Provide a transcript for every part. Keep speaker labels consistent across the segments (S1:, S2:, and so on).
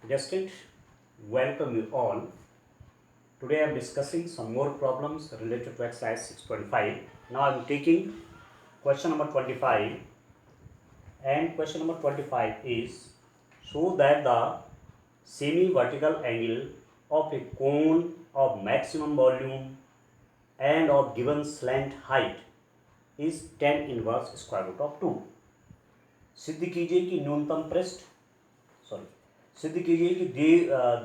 S1: Destined, welcome you all. Today I am discussing some more problems related to exercise 625. Now I am taking question number 25, and question number 25 is show that the semi-vertical angle of a cone of maximum volume and of given slant height is tan inverse square root of 2. सिद्ध कीजिए कि न्यूनतम पृष्ठ सिद्ध कीजिए कि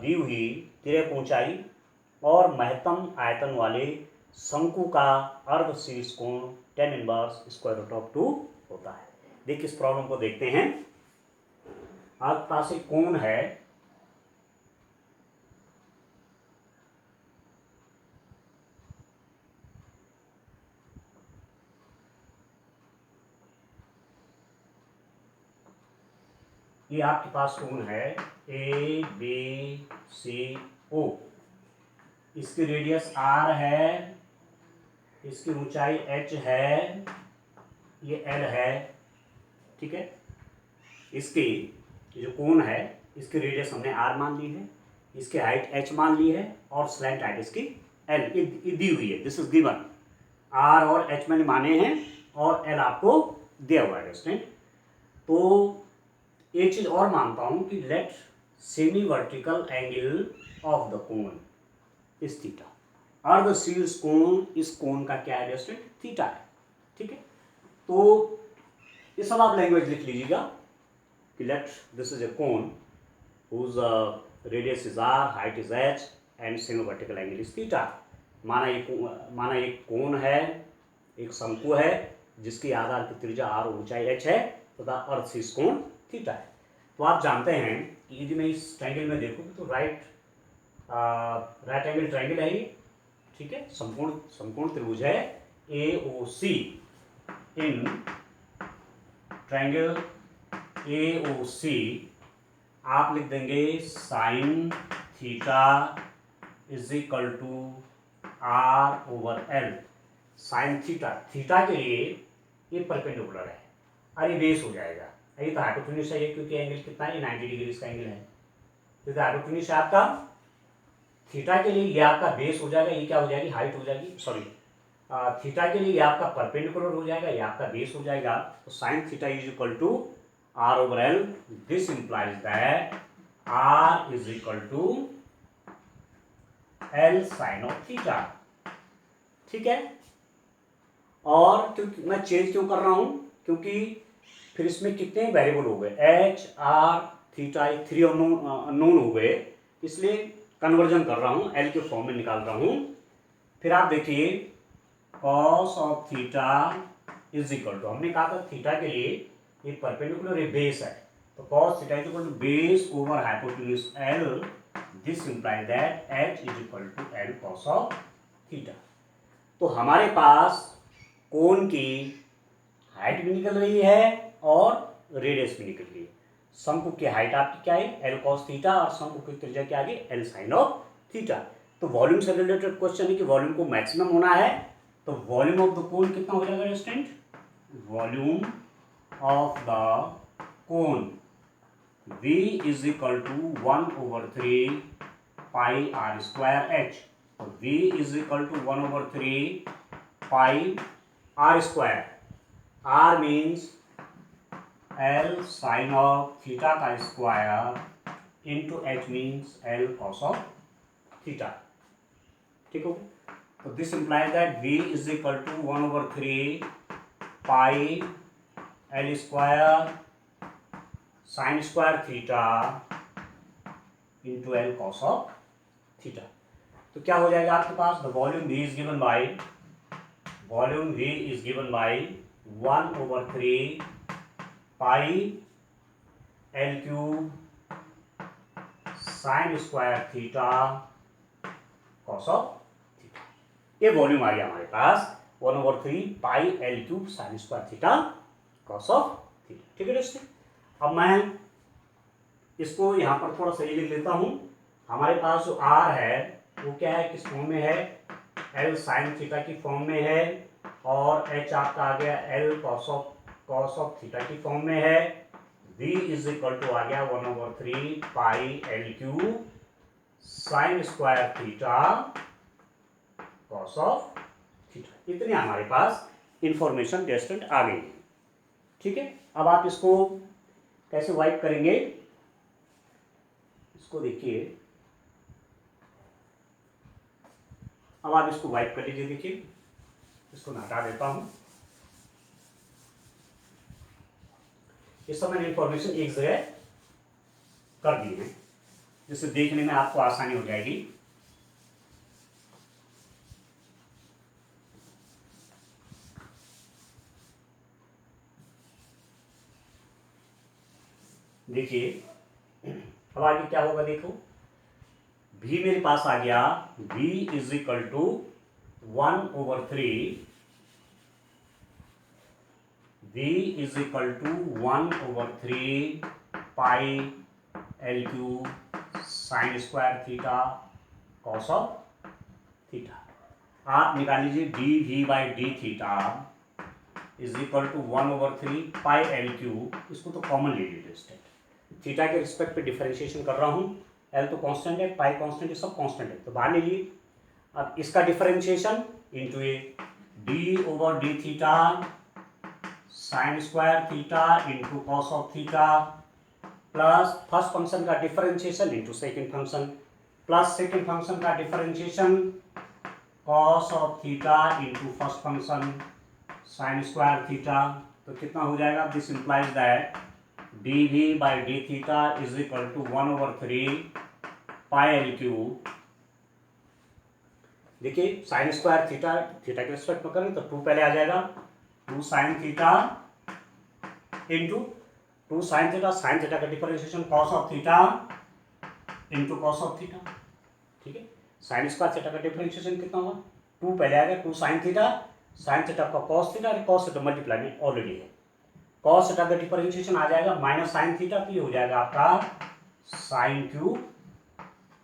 S1: दी हुई तिर्यक ऊंचाई और महत्तम आयतन वाले शंकु का अर्ध शीर्ष कोण tan inverse square root of 2 होता है। देखिए इस प्रॉब्लम को देखते हैं। आपके पास एक कोण है, ये आपके पास कोण है ए बी सी ओ। इसकी रेडियस r है, इसकी ऊंचाई h है, ये l है, ठीक है। इसकी जो कोण है इसकी रेडियस हमने r मान ली है, इसकी हाइट h मान ली है और स्लैंट हाइट इसकी l दी हुई है। This is given. r और h मैंने माने हैं और l आपको दिया हुआ है स्टूडेंट। तो एक चीज और मानता हूं कि let semi vertical angle of the cone is theta. अर्ध शीर्ष कोण इस कोण का क्या है स्टूडेंट? थीटा है, ठीक है। तो ये सब आप लैंग्वेज लिख लीजिएगा कि let this is a cone whose radius is r, height is h and semi vertical angle is theta। माना एक कोण है, एक शंकु है जिसकी आधार की त्रिज्या r और ऊंचाई h है तथा अर्ध शीर्ष कोण थीटा है। तो आप जानते हैं कि यदि मैं इस ट्रायंगल में देखूं तो राइट एंगल ट्रायंगल है ये, ठीक है। समकोण त्रिभुज है AOC। इन ट्रायंगल AOC आप लिख देंगे sine theta is equal to R over L। Sine theta के लिए ये परपेंडिकुलर है और ये बेस हो जाएगा। ये तो हाइपोटेन्यूज है क्योंकि एंगल कितना है, 90 डिग्री का एंगल है। क्योंकि हाइपोटेन्यूज आपका थीटा के लिए ये आपका बेस हो जाएगा, ये क्या हो जाएगी, हाइट हो जाएगी। सॉरी, थीटा के लिए ये आपका परपेंडिकुलर हो जाएगा, ये आपका बेस हो जाएगा। तो sine theta is equal to R over L। This implies that R is equal to L sine of theta, ठीक है। और क्योंकि मैं चेंज क्यों कर रहा हूं, क्योंकि फिर इसमें कितने वेरिएबल हो गए, h r थीटा, 3 अननोन हो गए, इसलिए कन्वर्जन कर रहा हूं, l के फॉर्म में निकाल रहा हूं। फिर आप देखिए cos of theta is equal to, हमने कहा था थीटा के लिए ये परपेंडिकुलर बेस है, तो cos theta is equal to base over hypotenuse l। This implies that h is equal to l cos of theta. तो हमारे पास कोण की हाइट भी निकल रही है और रेडियस भी निकल रही है। शंकु की हाइट आपकी क्या है, L cos थीटा, और शंकु की त्रिज्या क्या आ गई, L साइन ऑफ थीटा। तो वॉल्यूम से रिलेटेड क्वेश्चन है कि वॉल्यूम को मैक्सिमम होना है, तो वॉल्यूम ऑफ द कोन कितना हो जाएगा student, volume of the cone V is equal to 1/3 pi r square h। तो V is equal to 1/3 pi r square. R means L sine of theta का square into h means L cos of theta, ठीक हो। तो this implies that V is equal to 1/3 pi L square sine square theta into L cos of theta. तो क्या हो जाएगा आपके पास, the volume V is given by 1/3 pi L cube sign square theta cos of theta. ये volume आ गया हमारे पास 1/3 pi L cube sign square theta cos of theta, ठीक है दोस्तों। अब मैं इसको यहाँ पर थोड़ा सही लिख लेता हूँ। हमारे पास जो R है वो क्या है, किस फॉर्म में है, L साइन थीटा की फॉर्म में है, और H आपका आ गया L कॉस ऑफ थीटा की फॉर्म में है। v इज इक्वल टू आ गया 1/3 pi L cube sine square theta cos of theta. इतने हमारे पास इंफॉर्मेशन डिस्टेंट आ गई। ठीक है, अब आप इसको कैसे वाइप करेंगे, इसको देखिए, अब आप इसको वाइप कर लीजिए। देखिए, इसको मैं हटा देता हूं। इस समय मैंने इंफॉर्मेशन एक जगह कर दी है, जिससे देखने में आपको आसानी हो जाएगी। देखिए, अब आगे क्या होगा, देखो v मेरे पास आ गया, v is equal to 1/3, v is equal to 1/3 pi L cube sine square theta cos of theta. आप निकाल लीजिए D V by D theta is equal to 1/3 pi L cube. इसको तो कॉमन ले लीजिए, स्टेट थीटा के रिस्पेक्ट पे डिफरेंशिएशन कर रहा हूँ। एल तो कांस्टेंट है, पाई कांस्टेंट है, सब कांस्टेंट है, तो बाहर ले लिए। अब इसका differentiation into a D over D theta sine square theta into cos of theta plus first function का differentiation into second function plus second function का differentiation cos of theta into first function sine square theta. तो कितना हो जाएगा, this implies that D V by D theta is equal to 1/3 pi L cube. देखिए sine square theta theta के respect में करें तो 2 पहले आ जाएगा, 2 sine theta into 2 sine theta का differentiation cos of theta into cos of theta. ठीक है, साइन स्क्वायर थीटा का डिफरेंशिएशन कितना होगा, 2 पहले आएगा, 2 साइन थीटा का cos theta, cos theta multiply में ऑलरेडी है, कॉस थीटा का डिफरेंशिएशन आ जाएगा माइनस साइन थीटा, तो ये हो जाएगा आपका sine cube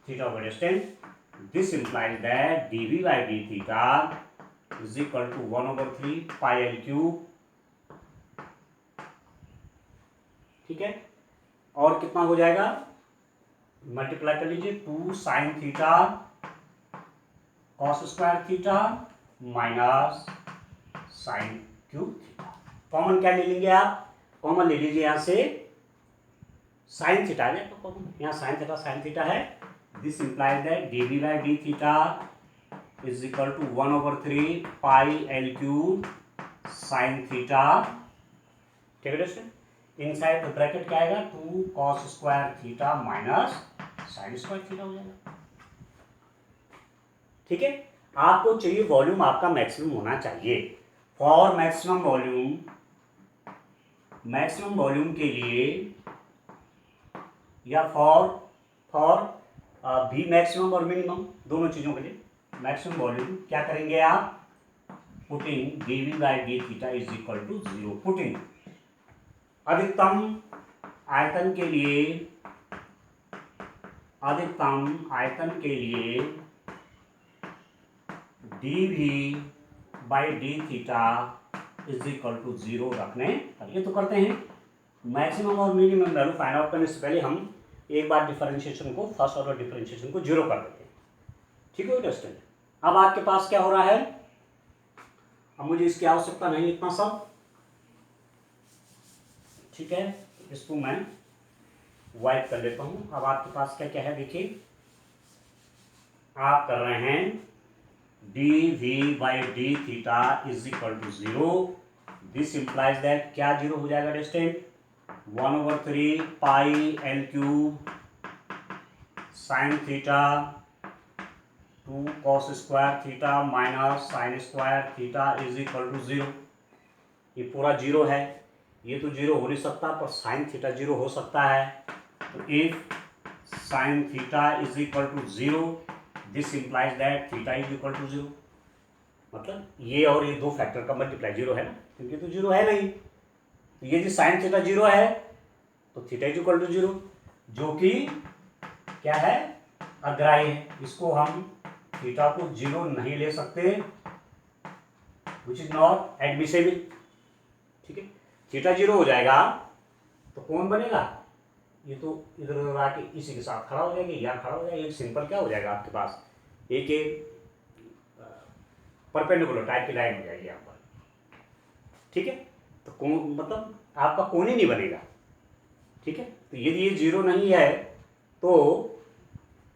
S1: theta over distance. This implies that dv by d theta is equal to 1/3 pi L cube. ठीक है, और कितना हो जाएगा, मल्टीप्लाई कर लीजिए, 2 sine theta cos square theta minus sign cube theta. Common क्या ले लेंगे आप, कॉमन ले लीजिए यहां से साइन थीटा है, तो कॉमन यहाँ साइन थीटा है। This implies that dv by d theta is equal to 1/3 pi L cube sine theta. ठीक है दोस्तों, इनसाइड द ब्रैकेट क्या आएगा, 2 cos square theta minus sine square theta हो जाएगा। ठीक है, आपको चाहिए वॉल्यूम आपका मैक्सिमम होना चाहिए। फॉर मैक्सिमम वॉल्यूम के लिए या फॉर भी मैक्सिमम और मिनिमम दोनों चीजों के लिए मैक्सिमम वॉल्यूम क्या करेंगे आप, putting dv by d theta is equal to 0, putting अधिकतम आयतन के लिए dv by d theta is equal to 0 रखने। ये तो करते हैं, मैक्सिमम और मिनिमम वैल्यू फाइंड आउट करने से पहले हम एक बार डिफरेंशिएशन को, फर्स्ट ऑर्डर डिफरेंशिएशन को 0 कर देते हैं। ठीक है स्टूडेंट, अब आपके पास क्या हो रहा है, अब मुझे इसकी आवश्यकता नहीं इतना सब। ठीक है, इसको मैं वाइप कर लेता हूं। अब आपके पास क्या क्या है, देखिए आप कर रहे हैं dv by d theta is equal to 0। This implies that क्या 0 हो जाएगा डिस्टेंट, 1/3 pi L cube sine theta 2 cos square theta minus sine square theta is equal to 0। ये पूरा 0 है, ये तो 0 हो नहीं सकता, पर साइन थीटा 0 हो सकता है। तो if sine theta is equal to 0 this implies that theta is equal to 0। मतलब ये और ये दो फैक्टर का मल्टीप्लाई 0 है ना, क्योंकि तो 0 है नहीं। तो ये जो साइन थीटा 0 है तो थीटा इज इक्वल टू 0, जो कि क्या है, अग्राह्य है। इसको हम थीटा को 0 नहीं ले सकते, विच इज नॉट एडमिसेबल। ठीक है, थीटा 0 हो जाएगा तो कौन बनेगा, ये तो इधर उधर आके इसी के साथ खड़ा हो जाएगा, यहाँ खड़ा हो जाएगा, एक सिंपल क्या हो जाएगा आपके पास, एक परपेंडिकुलर टाइप की लाइन हो जाएगी यहाँ पर, ठीक है। तो कौन मतलब आपका कोण ही नहीं बनेगा, ठीक है। तो यदि ये जीरो नहीं है तो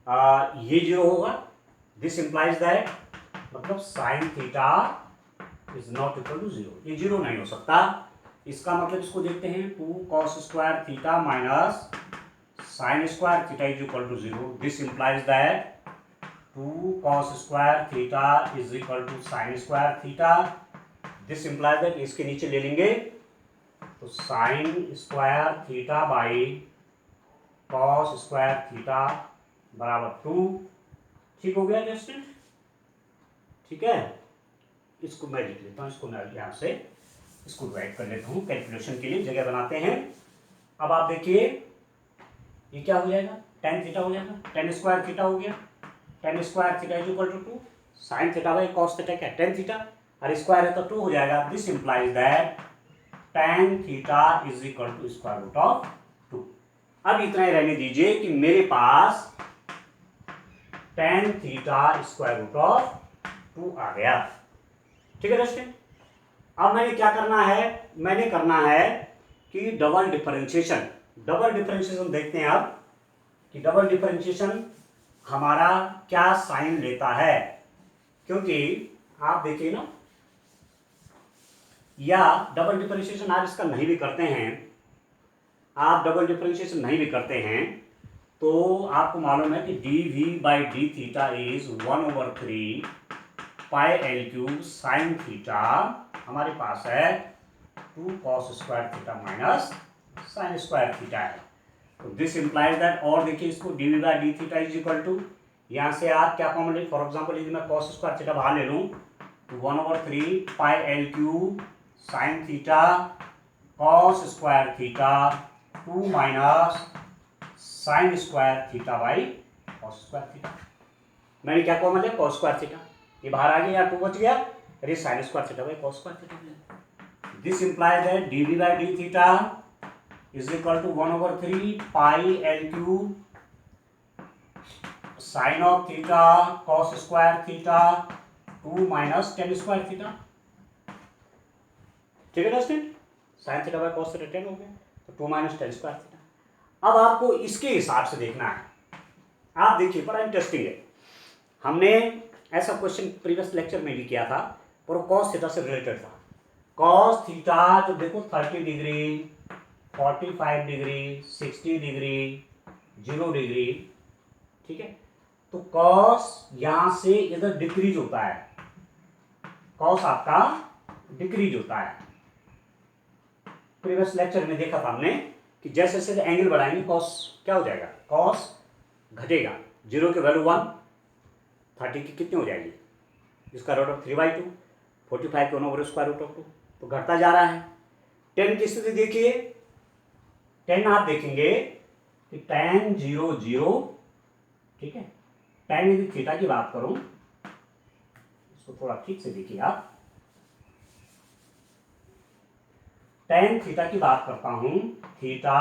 S1: ये जीरो होगा, दिस इंप्लाइज दैट मतलब sine theta is not equal to zero, ये जीरो नहीं हो सकता। इसका मतलब इसको देखते हैं, 2 cos square theta minus sine square theta is equal to zero, this implies that 2 cos square theta is equal to sine square theta, this implies that इसके नीचे ले लेंगे तो sine square theta by cos square theta बराबर 2, ठीक हो गया student, ठीक है। इसको मैं लिख लेता हूँ, इसको मैं यहाँ से इसको डिवाइड कर लेता हूँ, कैलकुलेशन के लिए जगह बनाते हैं। अब आप देखिए ये क्या हो जाएगा, tan थीटा हो जाएगा, tan स्क्वायर थीटा हो गया, tan square theta is equal to 2 sine theta by cos theta क्या tan थीटा, और स्क्वायर है तो 2 हो जाएगा, this implies that tan theta is equal to square root of 2। अब इतना ही रहने दीजिए कि मेरे पास tan theta square root of 2 आ गया, ठीक है दोस्तों। अब मैंने क्या करना है, मैंने करना है कि डबल डिफरेंशिएशन देखते हैं अब कि डबल डिफरेंशिएशन हमारा क्या साइन लेता है, क्योंकि आप देखिए ना, या डबल डिफरेंशिएशन आप इसका नहीं भी करते हैं, आप डबल डिफरेंशिएशन नहीं भी करते हैं तो आपको मालूम है कि dv by D theta is 1/3 pi L cube sine theta, हमारे पास है 2 cos square theta minus sine square theta है, तो दिस इंप्लाइज दैट, और देखिए इसको dv by D theta is equal to, यहाँ से आप क्या कॉमन ले, फॉर एग्जाम्पल यदि मैं cos स्क्वायर थीटा बाहर ले लूँ तो 1/3 pi L cube sine theta cos square theta 2 minus sine square theta by cos square theta, मैंने क्या कॉमन लिया cos स्क्वायर थीटा, ये बाहर आ गया, 2 बच गया, अरे sine square theta by cos square theta, this implies that dv by D theta is equal to 1/3 pi L cube sine of theta cos square theta 2 minus tan square theta, ठीक है दोस्तों, sine theta by cos theta 10 हो गया, तो 2 minus tan square theta. अब आपको इसके हिसाब से देखना है, आप देखिए बड़ा इंटरेस्टिंग है, हमने ऐसा क्वेश्चन प्रीवियस लेक्चर में भी किया था और वो cos थीटा से रिलेटेड था। cos थीटा जो देखो 30 डिग्री, 45 डिग्री, 60 डिग्री, 0 डिग्री, ठीक है। तो cos यहां से इधर डिक्रीज होता है, cos आपका डिक्रीज होता है, प्रीवियस लेक्चर में देखा था हमने कि जैसे जैसे एंगल बढ़ाएंगे cos क्या हो जाएगा, cos घटेगा, 0 की वैल्यू 1, 30 की कितनी हो जाएगी, इसका रूट ऑफ 3/2, 45 के 1 स्क्वायर रूट ऑफ 2, तो घटता जा रहा है। 10 की स्थिति देखिए, 10 आप देखेंगे कि tan 0 0, ठीक है, tan यदि थीटा की बात करूं, इसको थोड़ा ठीक से देखिए आप, tan थीटा की बात करता हूं, theta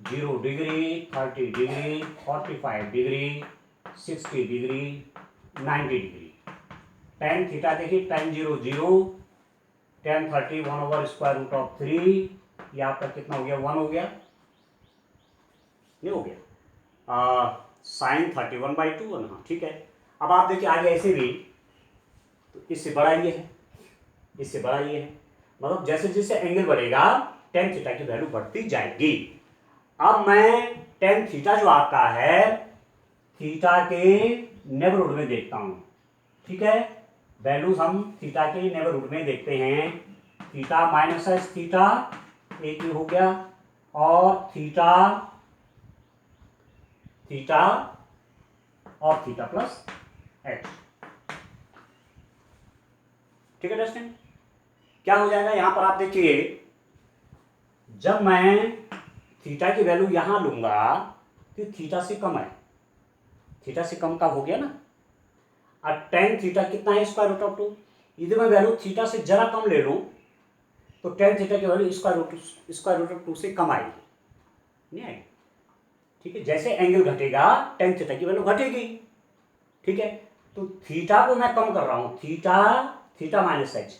S1: 0 degree, 30 degree, 45 degree, 60 degree, 90 degree, tan theta देखिए, tan 0 0, tan 30 1 square root of 3, ये आपका कितना हो गया, 1 हो गया, नहीं हो गया, साइन 31/2, हाँ ठीक है। अब आप देखिए आगे ऐसे भी, तो इससे बड़ा ये है, इससे बड़ा ये है, मतलब जैसे जैसे एंगल बढ़ेगा tan थीटा की वैल्यू बढ़ती जाएगी। अब मैं tan थीटा जो आपका है थीटा के नेबरहुड में देखता हूं, ठीक है, वैल्यूज हम थीटा के नेबरहुड में देखते हैं, थीटा माइनस एच थीटा एक ही हो गया, और थीटा थीटा और थीटा प्लस एच, ठीक है दोस्तों। क्या हो जाएगा यहां पर आप देखिए, जब मैं थीटा की वैल्यू यहां लूंगा तो थीटा से कम है, थीटा से कम का हो गया ना, और tan थीटा कितना है, स्क्वायर रूट ऑफ 2, यदि मैं वैल्यू थीटा से जरा कम ले लूं तो टेन थीटा की वैल्यू स्क्वायर रूट ऑफ 2 से कम आएगी, नहीं आएगी। ठीक है, जैसे एंगल घटेगा टेन थीटा की वैल्यू घटेगी। ठीक है, तो थीटा को मैं कम कर रहा हूं, थीटा माइनस एच।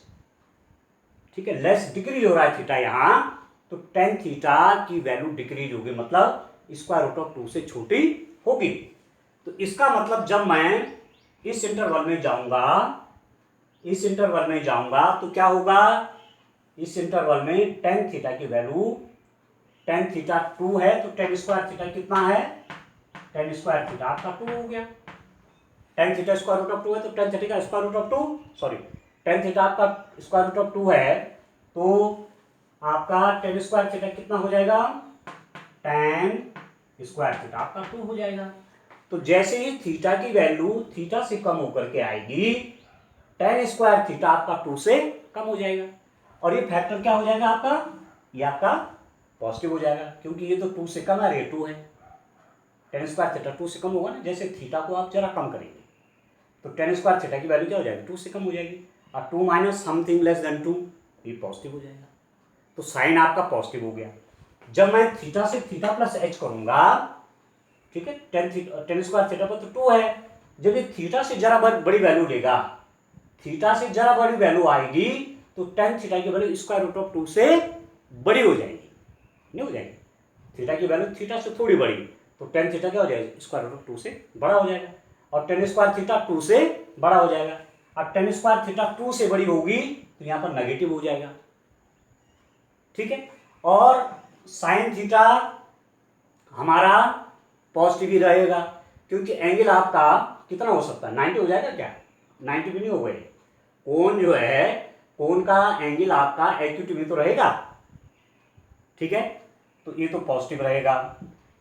S1: ठीक है, लेस डिक्रीज हो रहा है थीटा यहां, तो टेन थीटा की वैल्यू डिक्रीज होगी, मतलब स्क्वायर रूट ऑफ 2 से छोटी होगी। तो इसका मतलब जब मैं इस इंटरवल में जाऊंगा तो क्या होगा, इस इंटरवल में टेन थीटा की वैल्यू, टेन थीटा 2 है तो टेन स्क्वायर थीटा कितना है, टेन स्क्वायर थीटा आपका 2 हो गया। Tan theta square root of 2 है तो टेन थीटा का square root of 2, sorry tan theta आपका स्क्वायर रूट ऑफ 2 है तो आपका टेन स्क्वायर थीटा कितना हो जाएगा, टेन स्क्वायर थीटा आपका 2 हो जाएगा। तो जैसे ही थीटा की वैल्यू थीटा से कम होकर के आएगी, टेन स्क्वायर थीटा आपका 2 से कम हो जाएगा, और ये फैक्टर क्या हो जाएगा आपका, ये आपका पॉजिटिव हो जाएगा, क्योंकि ये तो 2 से कम है, ये 2 है। टेन स्क्वायर थीटा 2 से कम होगा ना, जैसे थीटा को आप जरा कम करेंगे तो टेन स्क्वायर थीटा की वैल्यू क्या हो जाएगी, 2 से कम हो जाएगी, और 2 माइनस समथिंग लेस देन 2, ये पॉजिटिव हो जाएगा। तो साइन आपका पॉजिटिव हो गया। जब मैं थीटा से थीटा प्लस एच करूंगा, ठीक है, टेन स्क्वायर थीटा पर तो 2 है, जब ये थीटा से जरा बड़ी वैल्यू लेगा, थीटा से जरा बड़ी वैल्यू आएगी तो टेन थीटा की वैल्यू स्क्वायर रूट ऑफ 2 से बड़ी हो जाएगी, नहीं हो जाएगी। थीटा की वैल्यू थीटा से थोड़ी बड़ी, तो टेन थीटा क्या हो जाएगा, स्क्वायर रूट ऑफ 2 से बड़ा हो जाएगा, और टेन स्क्वायर थीटा 2 से बड़ा हो जाएगा। अब टेन स्क्वायर थीटा 2 से बड़ी होगी तो यहां पर नेगेटिव हो जाएगा। ठीक है, और साइन थीटा हमारा पॉजिटिव ही रहेगा, क्योंकि एंगल आपका कितना हो सकता है, 90 हो जाएगा क्या, 90 भी नहीं हो गए। कोण जो है, कोण का एंगल आपका एक्यूट में तो रहेगा। ठीक है, तो ये तो पॉजिटिव रहेगा,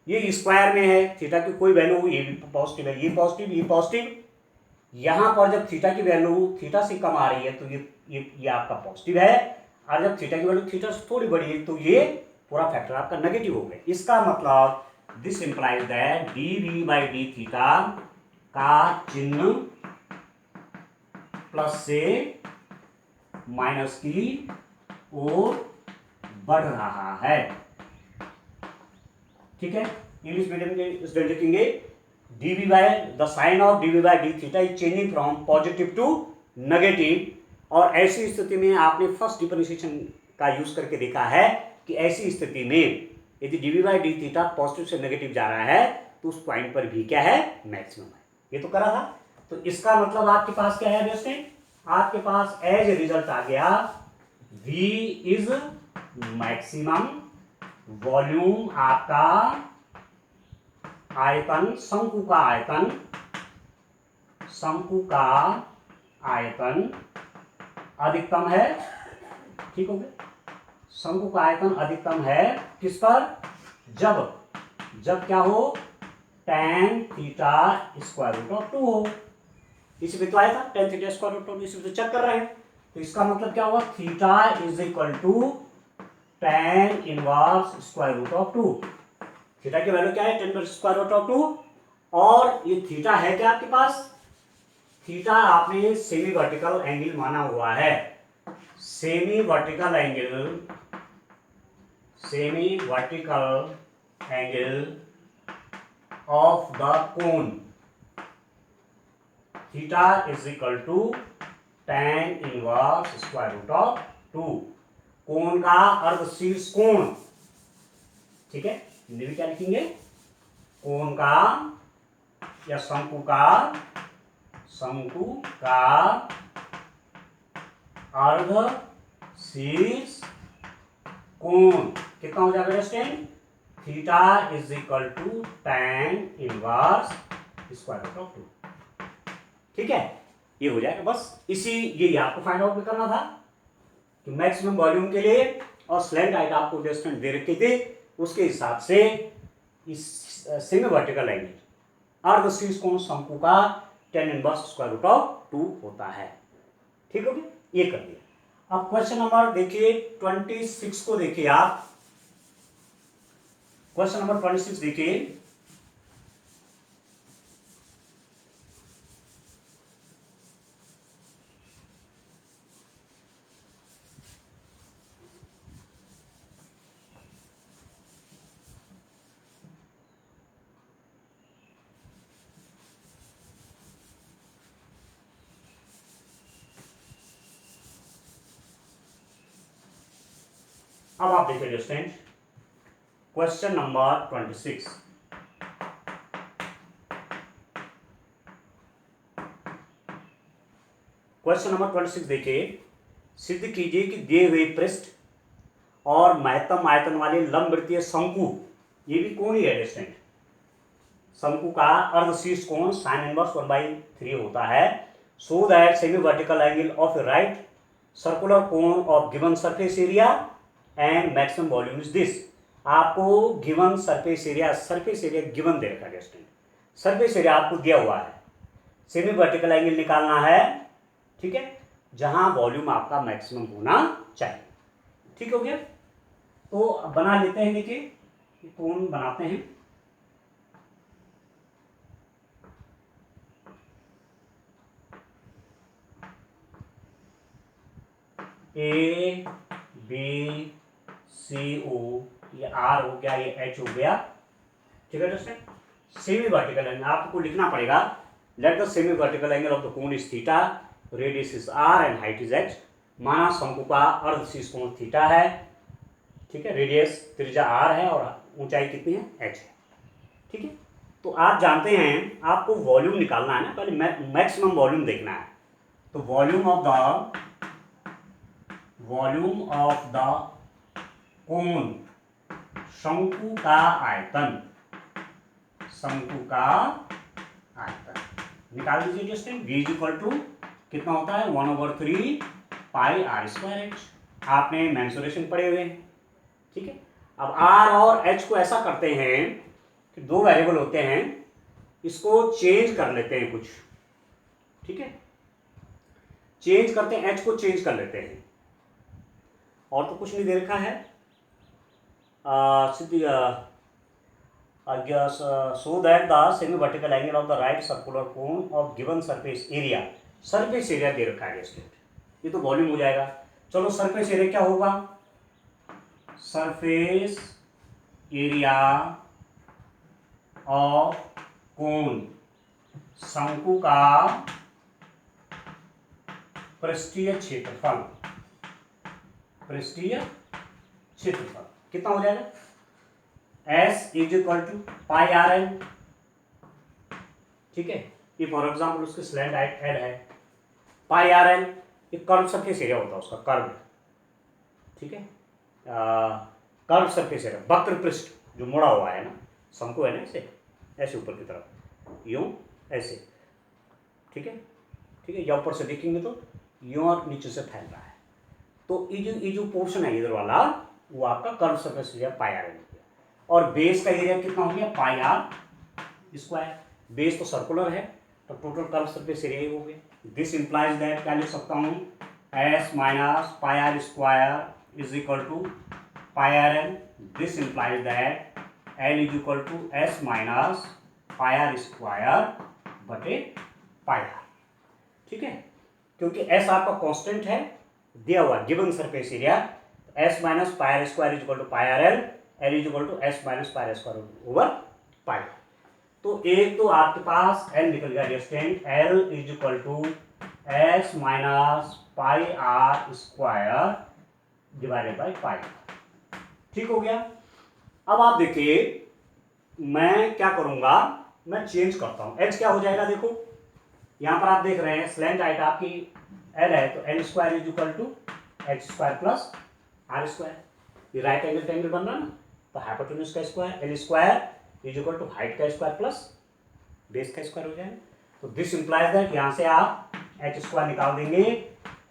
S1: ये स्क्वायर में है, थीटा की कोई वैल्यू, ये भी पॉजिटिव है, ये पॉजिटिव, ये पॉजिटिव। यहां पर जब थीटा की वैल्यू थीटा से कम आ रही है तो ये आपका पॉजिटिव है, और जब थीटा की वैल्यू थीटा से थोड़ी बड़ी है तो ये पूरा फैक्टर आपका नेगेटिव हो गया। इसका मतलब this implies that D V by D theta का चिन्ह प्लस से माइनस की ओर बढ़ रहा है। ठीक है, इंग्लिश मीडियम के स्टूडेंट लिखेंगे dv by the sin of dv by d theta is changing from positive to negative, और ऐसी स्थिति में आपने फर्स्ट डिफरेंशिएशन का यूज करके देखा है कि ऐसी स्थिति में यदि dv by d theta positive से नेगेटिव जा रहा है तो उस पॉइंट पर भी क्या है, मैक्सिमम है। ये तो करा था, तो इसका मतलब आपके पास क्या है दोस्तों, आपके पास एज रिजल्ट आ गया v इज मैक्सिमम, वॉल्यूम आपका आयतन, शंकु का आयतन, अधिकतम है। ठीक हो गया, शंकु का आयतन अधिकतम है किस पर, जब क्या हो, tan theta square root of 2 हो। इसी में तो आया था tan theta square root of 2, इसी में तो चेक कर रहे हैं। तो इसका मतलब क्या हुआ, theta is equal to tan inverse square root of 2। Theta की वैल्यू क्या है, tan inverse square root of 2, और ये थीटा है क्या आपके पास, थीटा आपने सेमी वर्टिकल एंगल माना हुआ है, semi vertical angle of the cone, theta is equal to tan inverse square root of 2, cone का अर्धशीर्ष कोण। ठीक है, हिंदी में क्या लिखेंगे, कोन का या शंकु का अर्ध शीर्ष कोण कितना हो जाएगा student, theta is equal to tan inverse square root of 2। ठीक है, ये हो जाएगा बस, ये आपको फाइंड आउट करना था कि मैक्सिमम वॉल्यूम के लिए और स्लैंट हाइट आपको स्टूडेंट दे रखी थी, उसके हिसाब से इस सेमी वर्टिकल एंगल अर्धशीर्ष कोण शंकु का tan inverse square root of 2 होता है। ठीक हो गया, ये कर दिया। अब क्वेश्चन नंबर देखिए 26 को देखिए आप, क्वेश्चन नंबर 26 देखिए, अब आप देखिए student, question number 26। Question number 26 देखिए, सिद्ध कीजिए कि दिए हुए पृष्ठ और महत्तम आयतन वाले लंबवृत्तीय शंकु, ये भी कोण ही है स्टूडेंट, शंकु का अर्धशीर्ष कोण sin इनवर्स 1/3 होता है। So that semi vertical angle of right circular cone of given surface area and maximum volume is this. आपको गिवन सरफेस एरिया गिवन दे रखा है स्टूडेंट, सरफेस एरिया आपको दिया हुआ है, सेमी वर्टिकल एंगल निकालना है, ठीक है, जहां वॉल्यूम आपका मैक्सिमम होना चाहिए। ठीक हो गया, तो बना लेते हैं, देखिए कोण बनाते हैं। ए बी सी ओ, ये आर हो गया, ये एच हो गया, ठीक है दोस्तों। सेमी वर्टिकल एंगल आपको लिखना पड़ेगा, let the semi vertical angle of the cone is theta, radius is R and height is H. माना शंकु का अर्धशीर्ष कोण थीटा है, ठीक है, रेडियस त्रिज्या आर है और ऊंचाई कितनी है, एच है, ठीक है। तो आप जानते हैं आपको वॉल्यूम निकालना है ना, पहले मैक्सिमम वॉल्यूम देखना है। तो वॉल्यूम ऑफ द कोन, शंकु का आयतन, निकाल दीजिए स्टूडेंट। v इक्वल टू कितना होता है, 1/3 पाई आर स्क्वायर एच। आपने मेंसुरेशन पढ़े हुए हैं, ठीक है। अब r और h को ऐसा करते हैं कि दो वेरिएबल होते हैं, इसको चेंज कर लेते हैं कुछ, ठीक है, चेंज करते हैं, h को चेंज कर लेते हैं, और तो कुछ नहीं दे रखा है। so that the semi vertical angle of the right circular cone of given surface area, surface area दे रखा है स्टूडेंट, ये तो वॉल्यूम हो जाएगा। चलो सरफेस एरिया क्या होगा, सरफेस एरिया ऑफ कोन, शंकु का पृष्ठीय क्षेत्रफल, कितना हो जाएगा, S is equal to pi R L, ठीक है। ये फॉर एग्जाम्पल उसकी स्लैंट हाइट एल है, पाई आर एल, ये कर्व सरफेस एरिया होता है उसका, कर्व, ठीक है, कर्व सरफेस एरिया, वक्र पृष्ठ जो मुड़ा हुआ है ना, शंकु है ना, ऐसे ऊपर की तरफ, यूं ऐसे, ठीक है, या ऊपर से देखेंगे तो यूं और नीचे से फैल रहा है। तो ये जो पोर्शन है इधर वाला, वो आपका curve surface area pi R L, और बेस का एरिया कितना हो गया, पाई आर स्क्वायर। बेस तो सर्कुलर है, तो टोटल कर्व सरफेस एरिया ही हो गया। दिस इंप्लाइज दैट, क्या लिख सकता हूँ, S minus pi are square is equal to pi R L. This implies that L is equal to S minus pi are square बटे पाई आर, ठीक है, क्योंकि एस आपका कांस्टेंट है दिया हुआ given surface area, S minus pi are square is equal to pi R L, L is equal to S minus pi are square over pi. तो एक तो आपके पास एल निकल गया student, L is equal to S minus pi are square divided by pi, ठीक हो गया। अब आप देखिए मैं क्या करूंगा, मैं चेंज करता हूं, एच क्या हो जाएगा, देखो यहां पर आप देख रहे हैं स्लैंट हाइट आपकी एल है, तो L square is equal to H square plus R square, ये राइट एंगल ट्रायंगल बन रहा है ना, तो हाइपोटेन्यूज का square, L square is equal to height का स्क्वायर प्लस बेस का स्क्वायर हो जाएगा। तो दिस इंप्लाइज दैट, यहां से आप एच स्क्वायर निकाल देंगे,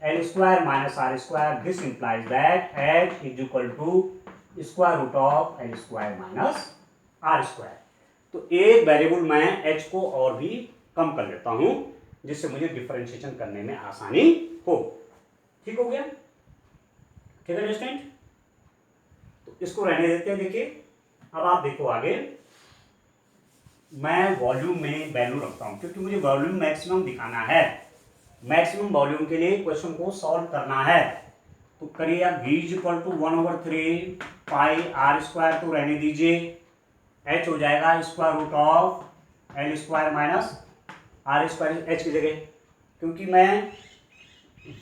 S1: L square minus R square, this implies that H is equal to square root of L square minus R square. तो एक वेरिएबल मैं एच को और भी कम कर लेता हूं, जिससे मुझे डिफरेंशिएशन करने में आसानी हो, ठीक हो गया, ठीक है स्टूडेंट। तो इसको रहने देते हैं। देखिए अब आप देखो आगे, मैं वॉल्यूम में वैल्यू रखता हूं, क्योंकि मुझे वॉल्यूम मैक्सिमम दिखाना है, मैक्सिमम वॉल्यूम के लिए क्वेश्चन को सॉल्व करना है। तो करिए आप, v is equal to 1/3 pi are square, तो रहने दीजिए, h हो जाएगा square root of L square minus R square, h की जगह, क्योंकि मैं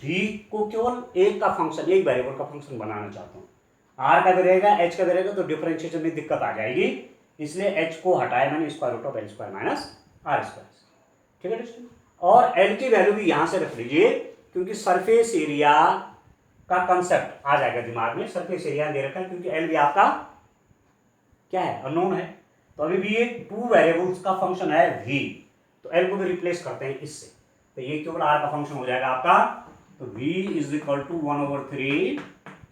S1: v को केवल एक का फंक्शन, एक वेरिएबल का फंक्शन बनाना चाहता हूँ, आर का भी रहेगा, एच का भी रहेगा, तो डिफरेंशिएशन में दिक्कत आ जाएगी, इसलिए एच को हटाया मैंने, square root of L square minus R square. ठीक है दोस्तों, और एल की वैल्यू भी यहां से रख लीजिए, क्योंकि सरफेस एरिया का कंसेप्ट आ जाएगा दिमाग में। सरफेस एरिया दे रखा है, क्योंकि एल भी आपका क्या है, अननोन है, तो अभी भी ये टू वेरिएबल्स का फंक्शन है v, तो एल को भी रिप्लेस करते हैं इससे, तो ये केवल आर का फंक्शन हो जाएगा आपका, तो v is equal to 1/3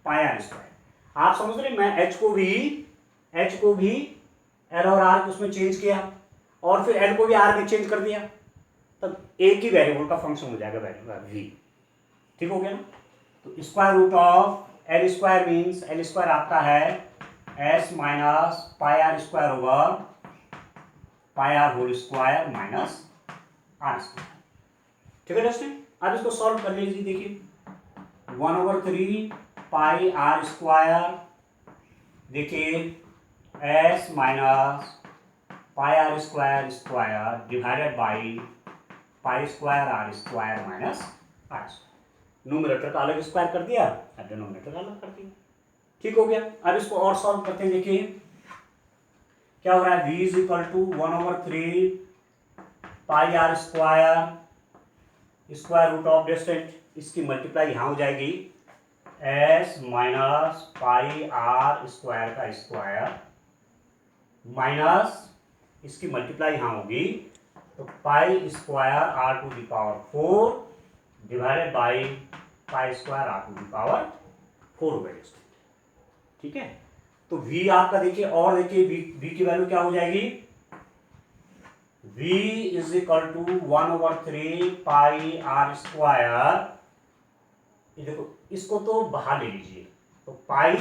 S1: pi are square. आप समझ रहे, मैं एच को भी एल और आर उसमें चेंज किया, और फिर एल को भी आर में चेंज कर दिया, तब एक ही वेरिएबल का फंक्शन हो जाएगा v। ठीक हो गया ना, तो square root of L square means L square आपका है S minus pi are square over pi R whole square minus R square. ठीक है दोस्तों, अब इसको सॉल्व कर लीजिए। देखिए 1/3 पाई आर स्क्वायर, देखिए S minus pi are square square divided by pi square are square minus R square. Numerator का अलग स्क्वायर कर दिया, अब डिनोमिनेटर का अलग कर दिया। ठीक हो गया, अब इसको और सॉल्व करते हैं। देखिए क्या हो रहा है, v is equal to 1/3 pi are square square root of डिस्टेंट, इसकी मल्टीप्लाई यहां हो जाएगी S minus pi are square का स्क्वायर माइनस इसकी मल्टीप्लाई यहां होगी, तो pi square R to the power 4 divided by pi square R to the power 4 हो गई। ठीक है, तो v आपका देखिए, और देखिए v की वैल्यू क्या हो जाएगी, v is equal to 1/3 pi are square, देखो इसको तो बाहर ले लीजिए, तो पाई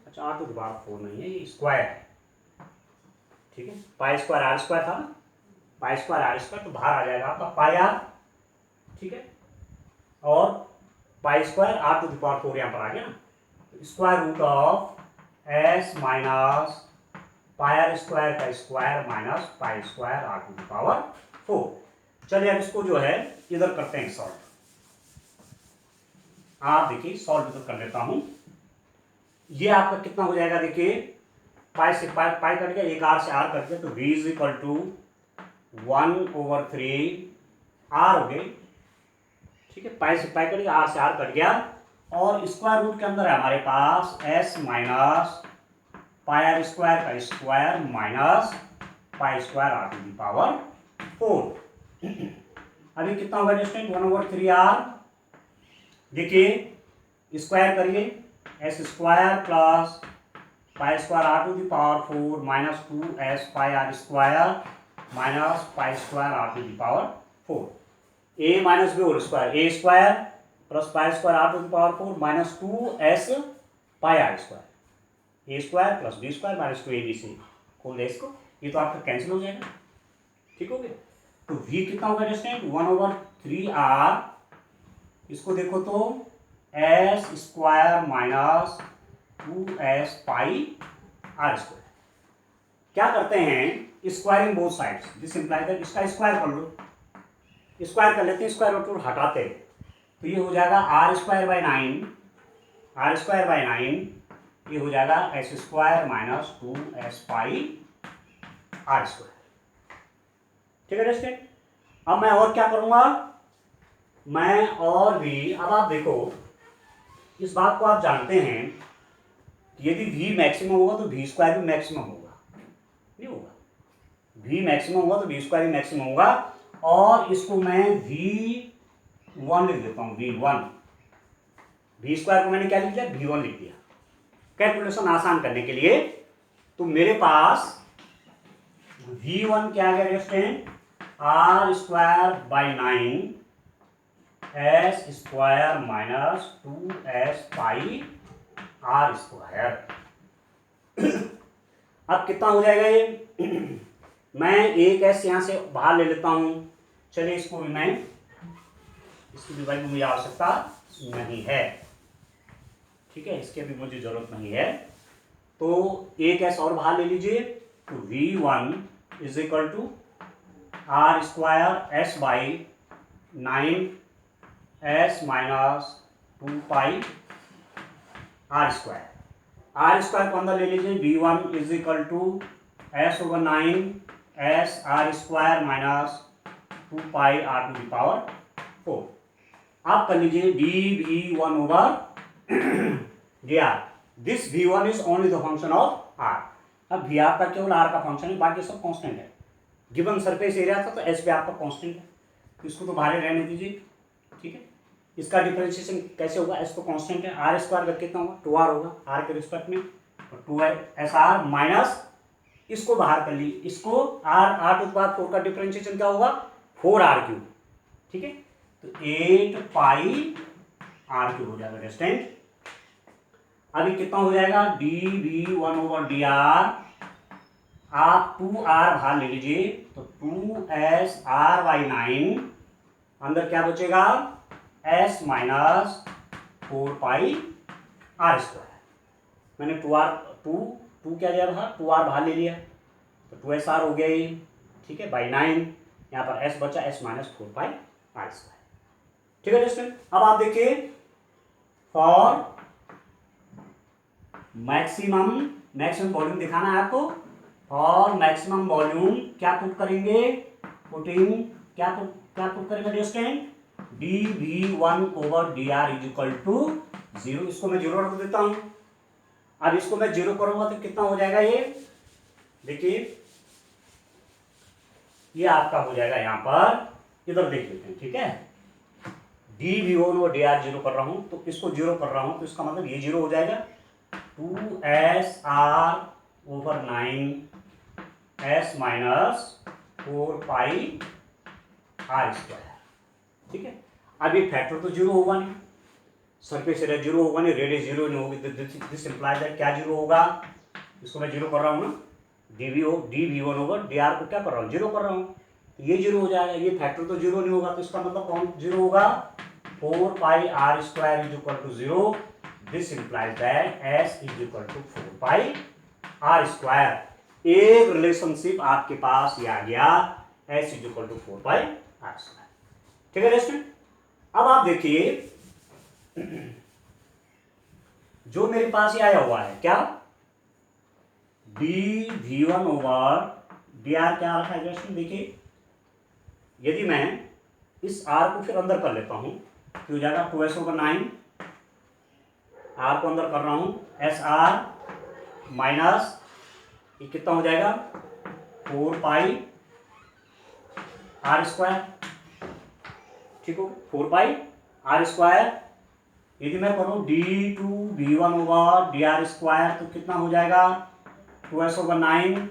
S1: अच्छा आर टू द पावर 4 नहीं है, ये स्क्वायर है। ठीक है, पाई स्क्वायर आर स्क्वायर था ना, पाई स्क्वायर आर स्क्वायर, तो बाहर आ जाएगा आपका पाई आर। ठीक है, और pi square R to the power 4 यहां पर आ गया ना, square root of S minus pi are square का square minus pi square R to the power 4। चलिए अब इसको जो है इधर करते हैं सॉल्व। आप देखिए सॉल्व इधर कर लेता हूं, ये आपका कितना हो जाएगा, देखिए पाई से पाई कट गया, एक आर से आर कट गया, तो v is equal to 1/3 R हो गई। ठीक है, पाई से पाई कट गया, आर से आर कट गया, और स्क्वायर रूट के अंदर है हमारे पास s minus pi are square का square minus pi square R to the power 4। अभी कितना होगा डिस्टेंट, 1/3 आर, देखिए स्क्वायर करिए, S square plus pi square R to the power 4 minus 2s pi are square minus pi square R to the power 4, a minus B whole square, A square plus pi square R to the power 4 minus 2s pi are square, A square plus B square minus 2abc, खोल दे इसको, ये तो आपका cancel हो जाएगा। ठीक हो गया, तो v कितना होगा डिस्टेंट 1/3 आर, इसको देखो तो s square minus 2s pi are square. क्या करते हैं, squaring both sides, this implies that इसका स्क्वायर कर लो, स्क्वायर कर लेते हैं, स्क्वायर रूट हटाते हैं, तो ये हो जाएगा r स्क्वायर बाई 9, ये हो जाएगा s square minus 2s pi are square. ठीक है दोस्तों, अब मैं और क्या करूंगा, मैं और भी, अब आप देखो इस बात को आप जानते हैं कि यदि v मैक्सिमम होगा तो v स्क्वायर भी मैक्सिमम होगा, नहीं होगा, v मैक्सिमम होगा तो v स्क्वायर भी मैक्सिमम होगा, और इसको मैं v1 लिख देता हूं, v स्क्वायर को मैंने क्या लिख दिया, v1 लिख दिया कैलकुलेशन आसान करने के लिए। तो मेरे पास v1 क्या आ गया student, r square by 9 s square minus 2s pi are square. अब कितना हो जाएगा ये मैं एक एस यहां से बाहर ले लेता हूं, चलिए इसको भी मैं, इसकी भी भाई मुझे आवश्यकता नहीं है। ठीक है, इसके भी मुझे जरूरत नहीं है, तो एक एस और बाहर ले लीजिए, तो v1 is equal to r square s by 9s minus 2 pi are square. Are square को अंदर ले लीजिए, V1 is equal to S/9 s r square minus 2 pi r to the power 4। आप कर लीजिए dV1 over dr। This V1 is only the function of r। अब V आपका केवल r का फंक्शन है, बाकी सब कांस्टेंट है। गिवन सरफेस एरिया था तो S पे आपका कांस्टेंट है, तो इसको तो बाहर रहने दीजिए, ठीक है। इसका डिफरेंशिएशन कैसे होगा, S तो कांस्टेंट है, आर स्क्वायर का कितना होगा 2r होगा r के रिस्पेक्ट में, और 2SR माइनस इसको बाहर कर ली, इसको r टू पावर 4 का डिफरेंशिएशन क्या होगा 4r3, ठीक है। तो 8 पाई r3 हो जाएगा डिस्टेंट। अभी कितना हो जाएगा dV1 ओवर dr, आप 2r बाहर ले लीजिए तो 2SR/9, अंदर क्या बचेगा S minus 4 pi r square. मैंने 2 क्या लिया था 2r बाहर ले लिया तो 2SR हो गया ये, ठीक है, बाई 9। यहाँ पर S बचा S minus 4 pi r square, ठीक है दोस्तों। अब आप देखिए फॉर मैक्सिमम वॉल्यूम दिखाना है आपको। और मैक्सिमम वॉल्यूम क्या पुट करेंगे, क्या पुट करेंगे distant dV1 over dr is equal to 0। इसको मैं 0 रख देता हूं। अब इसको मैं 0 करूंगा तो कितना हो जाएगा, ये देखिए ये आपका हो जाएगा यहां पर, इधर देख लेते हैं, ठीक है। dV1 ओवर dr 0 कर रहा हूं तो इसको 0 कर रहा हूं तो इसका मतलब ये 0 हो जाएगा। 2SR/9 S minus 4 pi r square, ठीक है। अब ये फैक्टर तो 0 होगा नहीं, सरफेस एरिया 0 होगा नहीं, रेडियस 0 नहीं होगी, दिस इंप्लाइज दैट क्या 0 होगा, इसको मैं 0 कर रहा हूँ ना, dV1 ओवर dr को क्या कर रहा हूँ 0 कर रहा हूँ, तो ये 0 हो जाएगा। ये फैक्टर तो 0 नहीं होगा तो इसका मतलब कौन 0 होगा 4 pi r square is equal to 0। This implies that S is equal to 4 pi r square. एक रिलेशनशिप आपके पास ये आ गया, S is equal to 4 pi r square, ठीक है दोस्तों। अब आप देखिए जो मेरे पास ये आया हुआ है क्या dV1 ओवर dr क्या रखा है दोस्तों, देखिए यदि मैं इस r को फिर अंदर कर लेता हूं तो हो जाएगा 2S/9, r को अंदर कर रहा हूं SR माइनस ये कितना हो जाएगा 4 पाई r स्क्वायर, ठीक हो 4 पाई r स्क्वायर। यदि मैं करूं d2V1 ओवर dr स्क्वायर तो कितना हो जाएगा 2S/9,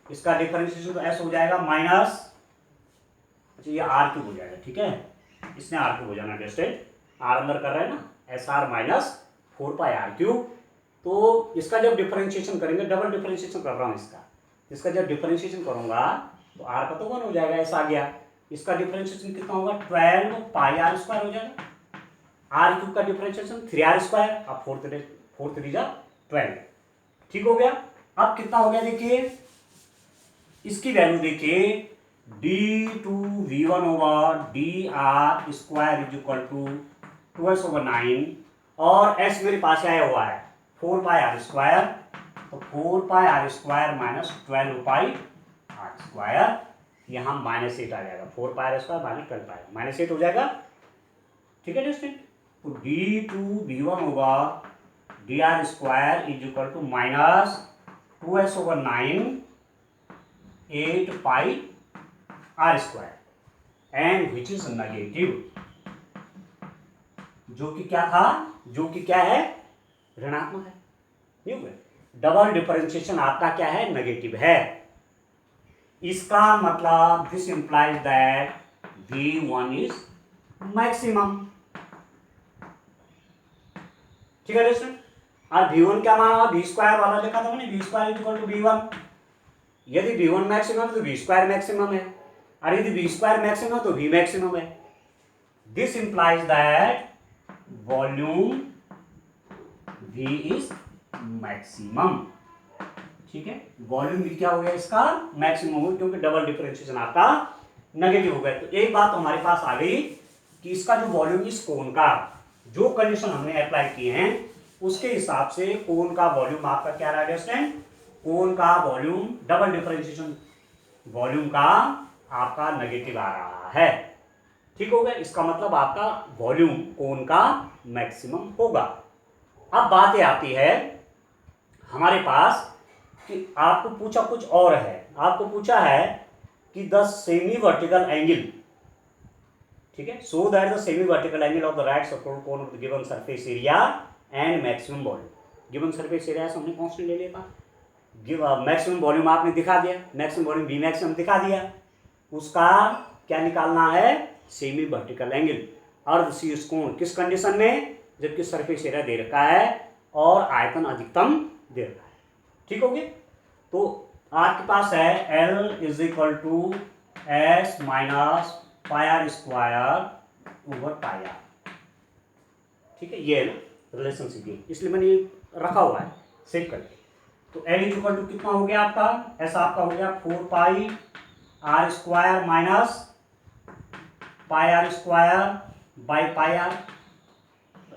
S1: इसका डिफरेंशिएशन तो S हो जाएगा माइनस, अच्छा ये r3 हो जाएगा, ठीक है, इसने r3 हो जाना डिस्टेंट, r अंदर कर रहे हैं ना SR माइनस 4 पाई r3। तो इसका जब डिफरेंशिएशन करेंगे, डबल डिफरेंशिएशन कर रहा हूँ इसका जब डिफरेंशिएशन करूंगा तो r का तो 1 हो जाएगा, ऐसा आ गया। इसका डिफरेंशिएशन कितना होगा 12 पाई r स्क्वायर हो जाएगा, r3 का डिफरेंशिएशन 3r स्क्वायर, अब 4 3 जा 12, ठीक हो गया। अब कितना हो गया देखिए, इसकी वैल्यू देखिए d2V1 over dr square is equal to 2S/9 और S मेरे पास आया हुआ है 4 पाई r स्क्वायर, तो 4 pi r square minus 12 pi r square, यहाँ -8 आ जाएगा, 4 pi r square minus 12 pi -8 हो जाएगा, ठीक है दोस्तों। तो d2V1 over dr square is equal to minus 2S/9 8 pi r square and which is negative, जो कि क्या था, जो कि क्या है ऋणात्मक है, ठीक है। डबल डिफरेंशिएशन आपका क्या है नेगेटिव है, इसका मतलब this implies that V1 is maximum, ठीक है दोस्तों। और V1 क्या माना V स्क्वायर वाला लिखा था मैंने, V square is equal to V1। यदि V1 मैक्सिमम तो V स्क्वायर मैक्सिमम है, और यदि V स्क्वायर मैक्सिमम तो V मैक्सिमम है। This implies that volume V is maximum, ठीक है, वॉल्यूम भी क्या हो गया इसका मैक्सिमम हो गया, क्योंकि डबल डिफरेंशिएशन आपका नेगेटिव हो गया। तो एक बात हमारे पास आ गई कि इसका जो वॉल्यूम इस कोन का जो कंडीशन हमने अप्लाई किए हैं उसके हिसाब से कोन का वॉल्यूम आपका क्या रहा है स्टूडेंट, कोन का वॉल्यूम डबल डिफरेंशिएशन वॉल्यूम का आपका नेगेटिव आ रहा है। ठीक हो गया, इसका मतलब आपका वॉल्यूम कोन का मैक्सिमम होगा। अब बातें आती है हमारे पास कि आपको पूछा कुछ और है, आपको पूछा है कि द सेमी वर्टिकल एंगल, ठीक है, so that the semi vertical angle of the right support cone of the given surface area and maximum volume. Given surface area से हमने कांस्टेंट ले लिया था, मैक्सिमम वॉल्यूम आपने दिखा दिया, मैक्सिमम वॉल्यूम बी मैक्सिमम दिखा दिया, उसका क्या निकालना है, सेमी वर्टिकल एंगल, अर्धशीर्ष कोण, किस कंडीशन में, जबकि सरफेस एरिया दे रखा है और आयतन अधिकतम दे रखा है। ठीक हो गया, तो आपके पास है L is equal to S minus pi are square over pi r. ठीक है, ये रिलेशनशिप है, इसलिए मैंने रखा हुआ है सेव करके। तो L इज इक्वल टू कितना हो गया आपका, ऐसा आपका हो गया 4 pi are square minus pi are square by pi R.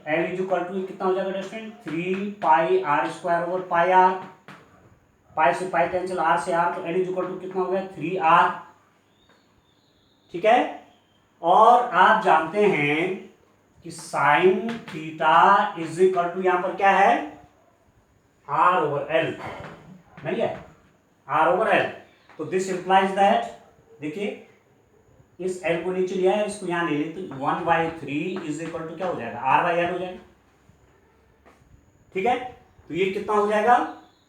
S1: L is equal to कितना हो जाएगा student, 3 pi are square over pi R, pi से पाई कैंसिल, आर से आर, तो L इज इक्वल टू कितना हो गया 3R। ठीक है, और आप जानते हैं कि sine theta is equal to यहां पर क्या है, R ओवर L, नहीं है, R ओवर L। तो दिस इंप्लाइज दैट, देखिए इस L को नीचे लिया है, इसको यहां ले लेते, 1/3 इज इक्वल टू क्या हो जाएगा, R/L हो जाएगा। ठीक है, तो ये कितना हो जाएगा,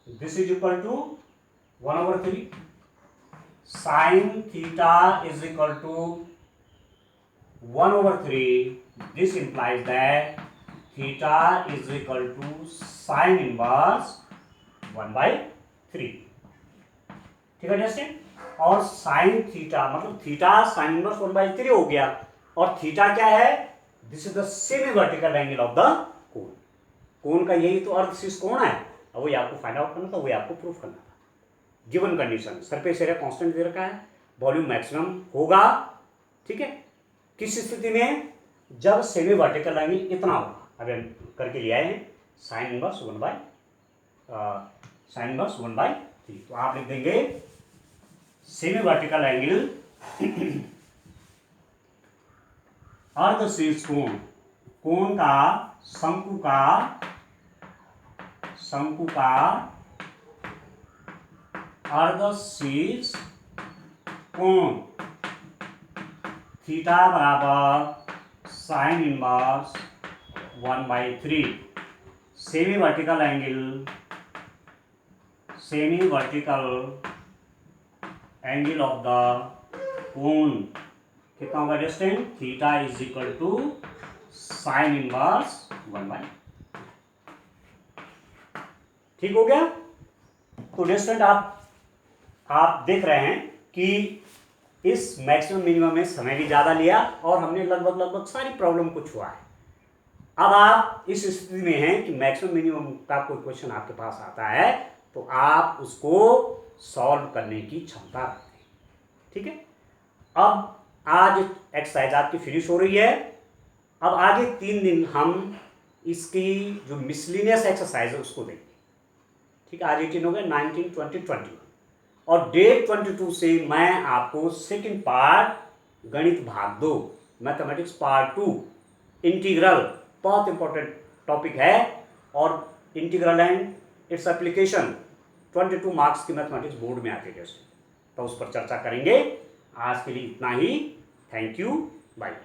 S1: this is equal to 1/3 sine theta is equal to 1/3, this implies that theta is equal to sine inverse 1/3। ठीक है जैसे, और साइन थीटा मतलब थीटा साइन इनवर्स 1/3 हो गया, और थीटा क्या है, this is the semi vertical angle of the cone, cone का यही तो अर्धशीर्ष कोण है, और वही आपको फाइंड आउट करना था, वही आपको प्रूफ करना था। Given condition, surface area constant दे रखा है, वॉल्यूम मैक्सिमम होगा। ठीक है, किस स्थिति में, जब सेमी वर्टिकल एंगल इतना होगा, अभी हम करके ले आए हैं साइन इनवर्स 1/3। तो आप लिख देंगे सेमी वर्टिकल एंगल अर्धशीर्ष कोण, कोण का शंकु का अर्धशीर्ष कोण थीटा बराबर sine inverse 1/3, semi vertical angle of the cone कितना होगा distance, theta is equal to sine inverse 1/3। ठीक हो गया, तो डिस्टेंस आप देख रहे हैं कि इस मैक्सिमम मिनिमम में समय भी ज़्यादा लिया और हमने लगभग सारी प्रॉब्लम को छुआ है। अब आप इस स्थिति में हैं कि मैक्सिमम मिनिमम का कोई क्वेश्चन आपके पास आता है तो आप उसको सॉल्व करने की क्षमता रखते हैं। ठीक है, अब आज एक्सरसाइज आपकी फिनिश हो रही है। अब आगे 3 दिन हम इसकी जो मिसलिनियस एक्सरसाइज है उसको देंगे। ठीक है, आज 18 हो गया, 19, 20, 21 और डेट 22 से मैं आपको सेकंड पार्ट गणित भाग 2 मैथमेटिक्स पार्ट 2 इंटीग्रल, बहुत इंपॉर्टेंट टॉपिक है, और integral and its application 22 marks की मैथमेटिक्स बोर्ड में आते हैं, तो उस पर चर्चा करेंगे। आज के लिए इतना ही, थैंक यू, बाय।